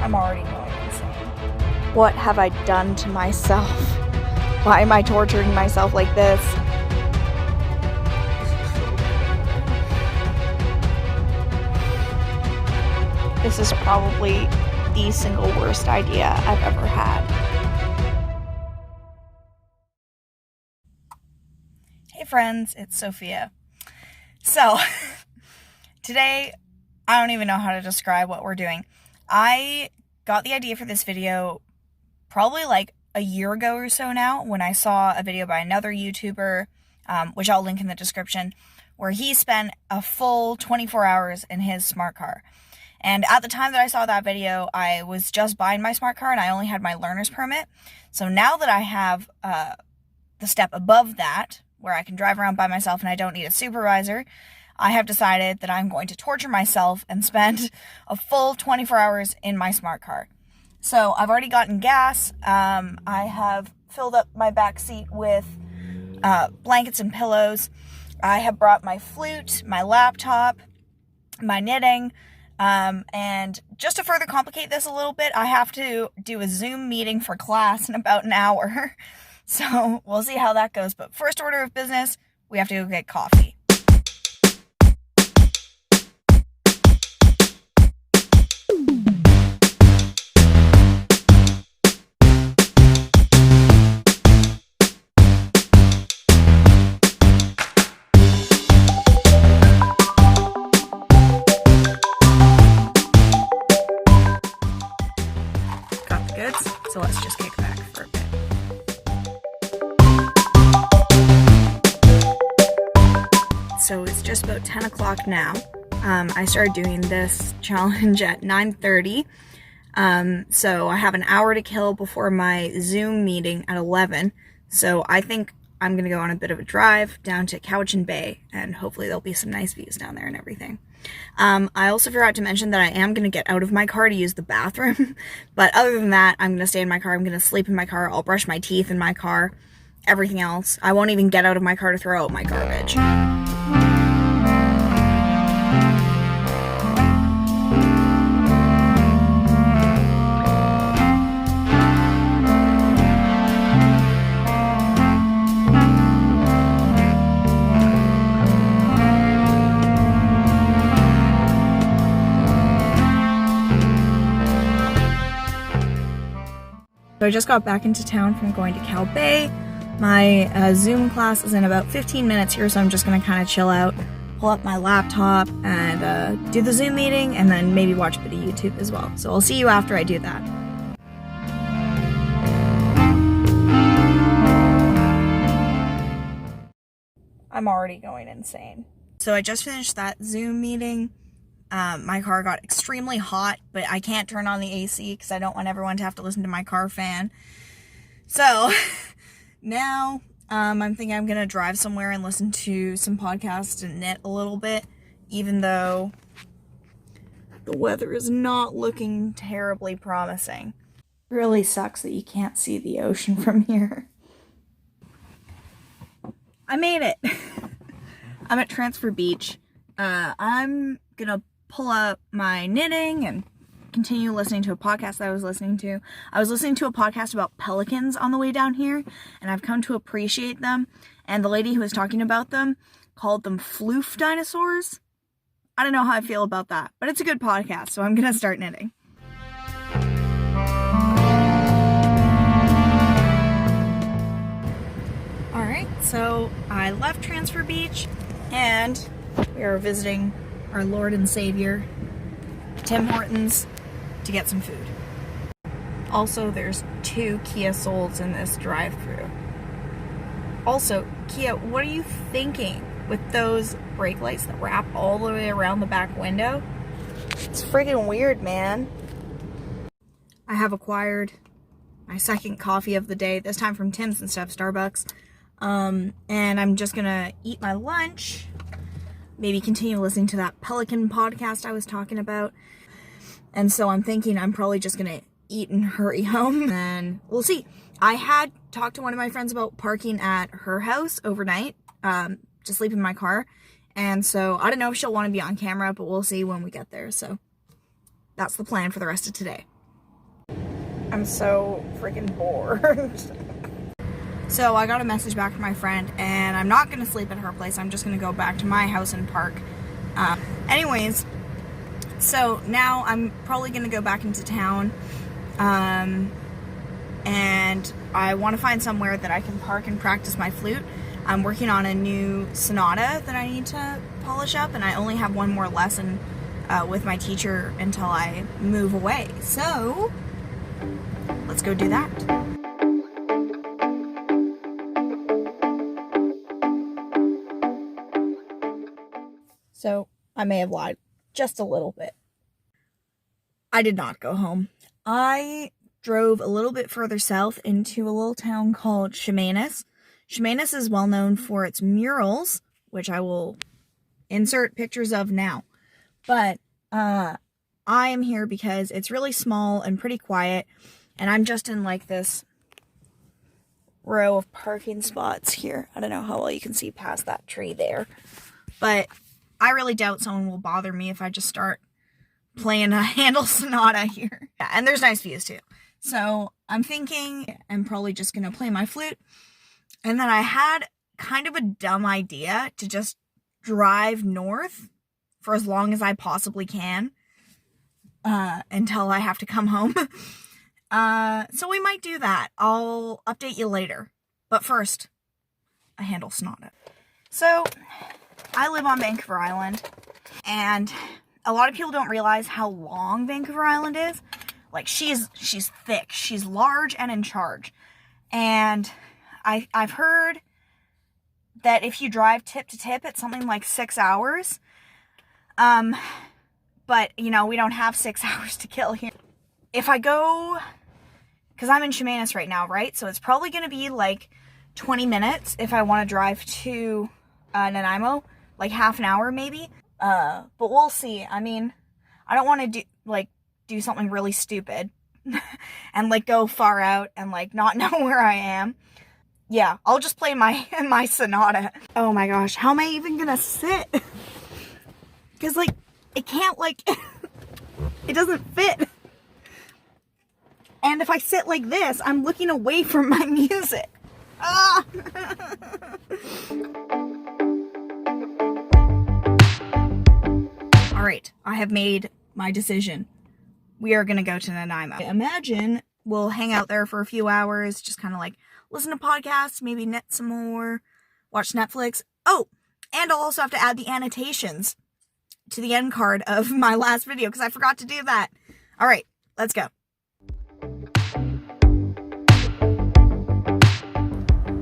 I'm already going insane. What have I done to myself? Why am I torturing myself like this? This is probably the single worst idea I've ever had. Hey friends, it's Sophia. So, today, I don't even know how to describe what we're doing. I got the idea for this video probably like a year ago or so now, when I saw a video by another YouTuber, which I'll link in the description, where he spent a full 24 hours in his smart car. And at the time that I saw that video, I was just buying my smart car and I only had my learner's permit. So now that I have the step above that, where I can drive around by myself and I don't need a supervisor, I have decided that I'm going to torture myself and spend a full 24 hours in my smart car. So I've already gotten gas. I have filled up my back seat with blankets and pillows. I have brought my flute, my laptop, my knitting, and just to further complicate this a little bit, I have to do a Zoom meeting for class in about an hour. So we'll see how that goes. But first order of business, we have to go get coffee. So let's just kick back for a bit. So it's just about 10 o'clock now. I started doing this challenge at 9:30. So I have an hour to kill before my Zoom meeting at 11. So I think I'm going to go on a bit of a drive down to Cowichan Bay, and hopefully there'll be some nice views down there and everything. I also forgot to mention that I am going to get out of my car to use the bathroom, but other than that, I'm going to stay in my car, I'm going to sleep in my car, I'll brush my teeth in my car, everything else. I won't even get out of my car to throw out my garbage. So I just got back into town from going to Cow Bay. My Zoom class is in about 15 minutes here, so I'm just going to kind of chill out, pull up my laptop, and do the Zoom meeting, and then maybe watch a bit of YouTube as well. So I'll see you after I do that. I'm already going insane. So I just finished that Zoom meeting. My car got extremely hot, but I can't turn on the AC because I don't want everyone to have to listen to my car fan. So now I'm thinking I'm going to drive somewhere and listen to some podcasts and knit a little bit, even though the weather is not looking terribly promising. It really sucks that you can't see the ocean from here. I made it. I'm at Transfer Beach. I'm going to pull up my knitting and continue listening to a podcast that I was listening to. I was listening to a podcast about pelicans on the way down here, and I've come to appreciate them. And the lady who was talking about them called them floof dinosaurs. I don't know how I feel about that, but it's a good podcast, so I'm gonna start knitting. Alright, so I left Transfer Beach, and we are visiting our Lord and Savior, Tim Hortons, to get some food. Also, there's 2 Kia Souls in this drive-thru. Also, Kia, what are you thinking with those brake lights that wrap all the way around the back window? It's friggin' weird, man. I have acquired my second coffee of the day, this time from Tim's instead of Starbucks. And I'm just gonna eat my lunch, maybe continue listening to that Pelican podcast I was talking about. And so I'm thinking I'm probably just gonna eat and hurry home, and we'll see. I had talked to one of my friends about parking at her house overnight, to sleep in my car. And so I don't know if she'll want to be on camera, but we'll see when we get there. So that's the plan for the rest of today. I'm so freaking bored. So I got a message back from my friend, and I'm not going to sleep at her place. I'm just going to go back to my house and park. Anyways, so now I'm probably going to go back into town. And I want to find somewhere that I can park and practice my flute. I'm working on a new sonata that I need to polish up, and I only have one more lesson with my teacher until I move away. So let's go do that. So I may have lied just a little bit. I did not go home. I drove a little bit further south into a little town called Chemainus. Chemainus is well known for its murals, which I will insert pictures of now. But I am here because it's really small and pretty quiet, and I'm just in like this row of parking spots here. I don't know how well you can see past that tree there, but I really doubt someone will bother me if I just start playing a Handel sonata here. Yeah, and there's nice views too. So I'm thinking I'm probably just going to play my flute. And then I had kind of a dumb idea to just drive north for as long as I possibly can until I have to come home. So we might do that. I'll update you later. But first, a Handel sonata. So I live on Vancouver Island, and a lot of people don't realize how long Vancouver Island is. Like, she's thick, she's large and in charge. And I've heard that if you drive tip to tip, it's something like 6 hours. But, you know, we don't have 6 hours to kill here. If I go, because I'm in Chemainus right now, right? So it's probably going to be like 20 minutes if I want to drive to Nanaimo. Like half an hour maybe. But we'll see. I mean, I don't want to do something really stupid and like go far out and like not know where I am. Yeah, I'll just play my sonata. Oh my gosh, how am I even gonna sit? Because like, it can't like, it doesn't fit. And if I sit like this, I'm looking away from my music. Ah! Alright, I have made my decision. We are going to go to Nanaimo. Imagine we'll hang out there for a few hours, just kind of like listen to podcasts, maybe knit some more, watch Netflix. Oh, and I'll also have to add the annotations to the end card of my last video because I forgot to do that. Alright, let's go.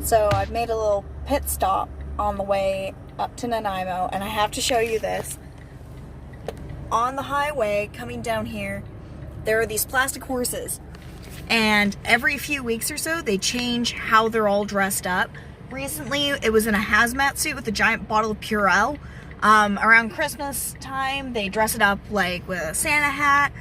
So I've made a little pit stop on the way up to Nanaimo, and I have to show you this. On the highway coming down here, there are these plastic horses, and every few weeks or so they change how they're all dressed up. Recently it was in a hazmat suit with a giant bottle of Purell. Around Christmas time they dress it up like with a Santa hat.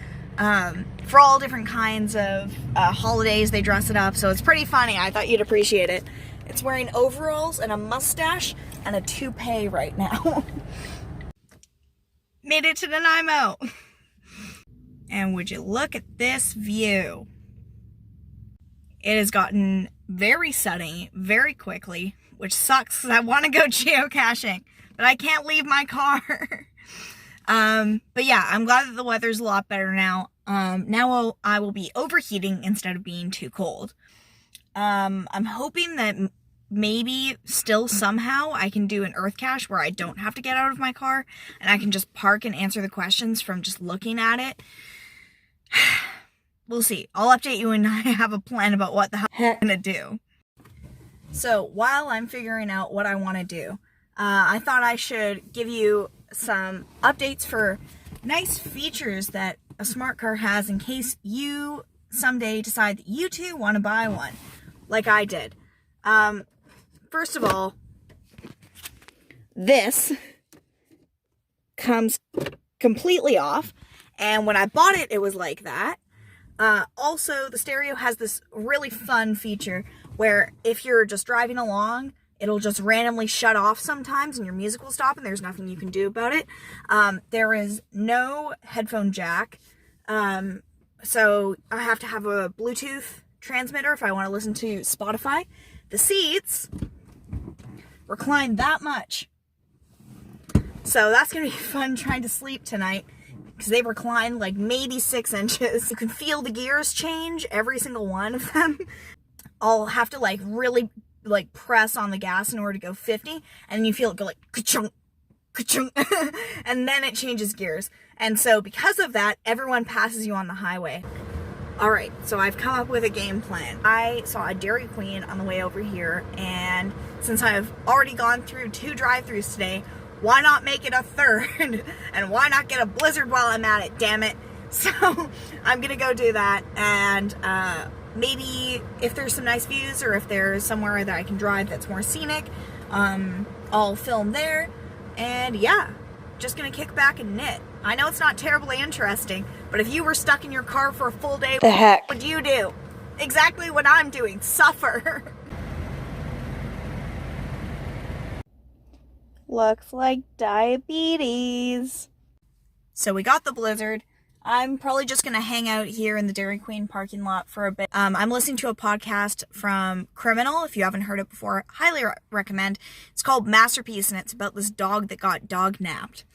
For all different kinds of holidays they dress it up, so it's pretty funny. I thought you'd appreciate it. It's wearing overalls and a mustache and a toupee right now. Made it to Nanaimo. And would you look at this view? It has gotten very sunny very quickly, which sucks because I want to go geocaching, but I can't leave my car. But yeah, I'm glad that the weather's a lot better now. Now I will be overheating instead of being too cold. I'm hoping that maybe still somehow I can do an earth cache where I don't have to get out of my car and I can just park and answer the questions from just looking at it. We'll see. I'll update you when I have a plan about what the hell I'm gonna do. So while I'm figuring out what I want to do, I thought I should give you some updates for nice features that a smart car has in case you someday decide that you too want to buy one, like I did. First of all, this comes completely off, and when I bought it, it was like that. Also, the stereo has this really fun feature where if you're just driving along, it'll just randomly shut off sometimes and your music will stop and there's nothing you can do about it. There is no headphone jack. So I have to have a Bluetooth transmitter if I want to listen to Spotify. The seats recline that much. So that's going to be fun trying to sleep tonight, because they recline like maybe 6 inches. You can feel the gears change, every single one of them. I'll have to like really like press on the gas in order to go 50, and then you feel it go like ka-chunk, ka-chunk, and then it changes gears. And so because of that, everyone passes you on the highway. Alright, so I've come up with a game plan. I saw a Dairy Queen on the way over here, and since I've already gone through 2 drive-thrus today, why not make it a 3rd? And why not get a Blizzard while I'm at it, damn it? So I'm gonna go do that, and maybe if there's some nice views, or if there's somewhere that I can drive that's more scenic, I'll film there. And yeah, just gonna kick back and knit. I know it's not terribly interesting, but if you were stuck in your car for a full day, the heck what would you do? Exactly what I'm doing, suffer. looks like diabetes. So we got the Blizzard. I'm probably just gonna hang out here in the Dairy Queen parking lot for a bit. I'm listening to a podcast from Criminal. If you haven't heard it before, highly recommend. It's called Masterpiece, and it's about this dog that got dog napped.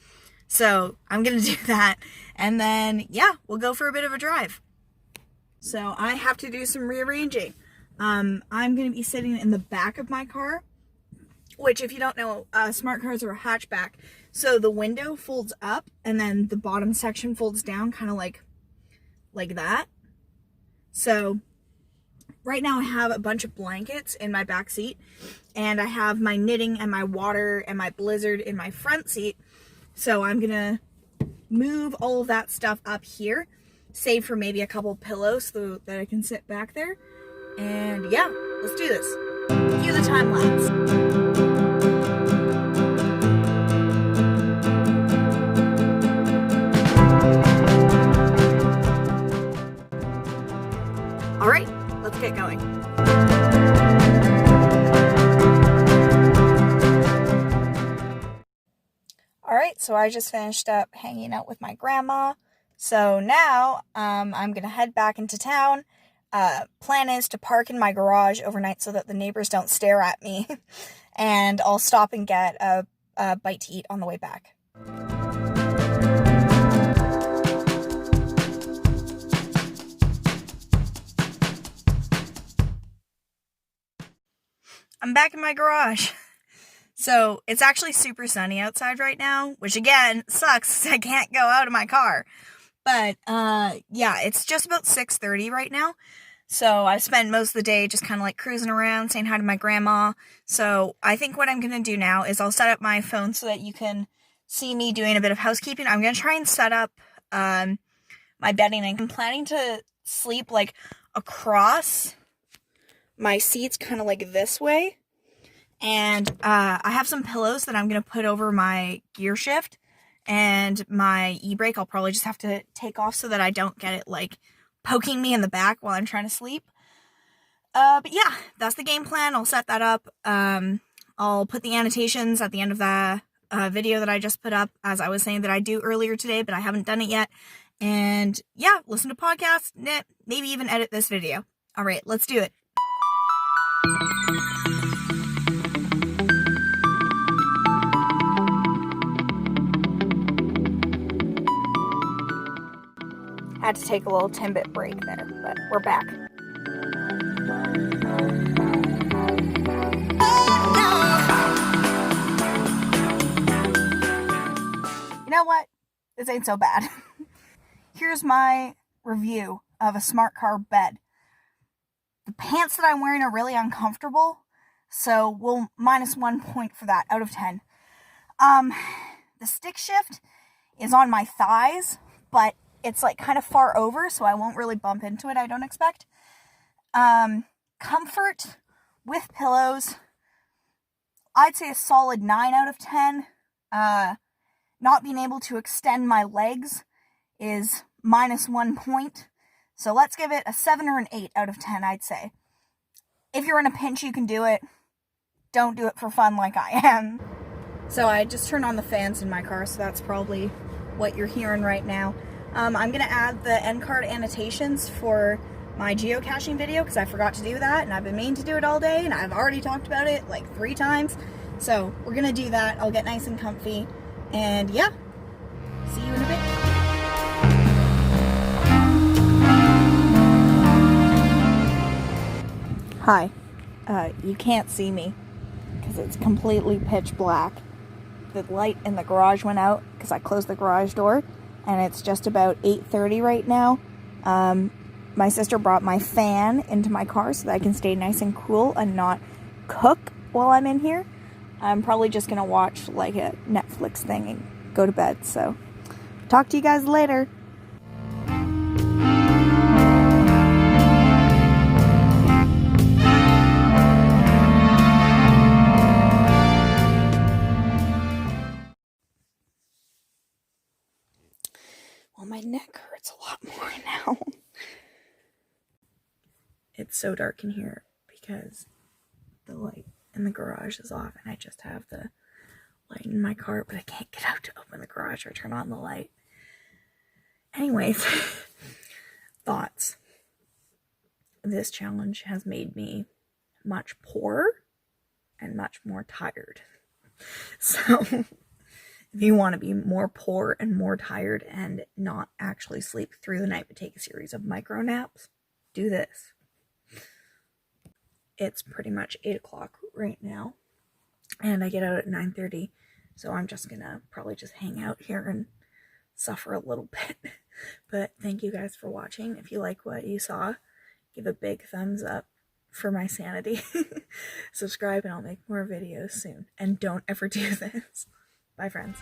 So I'm gonna do that, and then yeah, we'll go for a bit of a drive. So I have to do some rearranging. I'm gonna be sitting in the back of my car, which, if you don't know, smart cars are a hatchback. So the window folds up, and then the bottom section folds down, kind of like that. So right now I have a bunch of blankets in my back seat, and I have my knitting and my water and my Blizzard in my front seat. So I'm gonna move all of that stuff up here, save for maybe a couple pillows so that I can sit back there. And yeah, let's do this. Cue the time lapse. All right, let's get going. All right, so I just finished up hanging out with my grandma. So now I'm gonna head back into town. Plan is to park in my garage overnight so that the neighbors don't stare at me. And I'll stop and get a bite to eat on the way back. I'm back in my garage. So it's actually super sunny outside right now, which again sucks because I can't go out of my car. But yeah, it's just about 6:30 right now. So I've spent most of the day just kind of like cruising around, saying hi to my grandma. So I think what I'm going to do now is I'll set up my phone so that you can see me doing a bit of housekeeping. I'm going to try and set up my bedding. I'm planning to sleep like across my seats, kind of like this way. And I have some pillows that I'm going to put over my gear shift, and my e-brake I'll probably just have to take off so that I don't get it like poking me in the back while I'm trying to sleep. But yeah, that's the game plan. I'll set that up. I'll put the annotations at the end of the video that I just put up, as I was saying that I do earlier today, but I haven't done it yet. And yeah, listen to podcasts, knit, maybe even edit this video. All right, let's do it. Had to take a little Timbit break there, but we're back. You know what? This ain't so bad. Here's my review of a smart car bed. The pants that I'm wearing are really uncomfortable, so we'll minus 1 point for that out of 10. The stick shift is on my thighs, but it's like kind of far over, so I won't really bump into it, I don't expect. Comfort with pillows, I'd say a solid 9 out of 10. Not being able to extend my legs is minus 1 point. So let's give it a 7 or an 8 out of 10, I'd say. If you're in a pinch, you can do it. Don't do it for fun like I am. So I just turned on the fans in my car, so that's probably what you're hearing right now. I'm going to add the end card annotations for my geocaching video because I forgot to do that, and I've been meaning to do it all day, and I've already talked about it like 3 times. So we're going to do that. I'll get nice and comfy, and yeah, see you in a bit. Hi. You can't see me because it's completely pitch black. The light in the garage went out because I closed the garage door, and it's just about 8:30 right now. My sister brought my fan into my car so that I can stay nice and cool and not cook while I'm in here. I'm probably just gonna watch like a Netflix thing and go to bed. So talk to you guys later. Well, my neck hurts a lot more now. It's so dark in here because the light in the garage is off, and I just have the light in my car, but I can't get out to open the garage or turn on the light. Anyways, thoughts. This challenge has made me much poorer and much more tired. So if you want to be more poor and more tired and not actually sleep through the night but take a series of micro naps, do this. It's pretty much 8 o'clock right now, and I get out at 9:30, so I'm just gonna probably just hang out here and suffer a little bit. But thank you guys for watching. If you like what you saw, give a big thumbs up for my sanity. Subscribe and I'll make more videos soon. And don't ever do this. Bye, friends.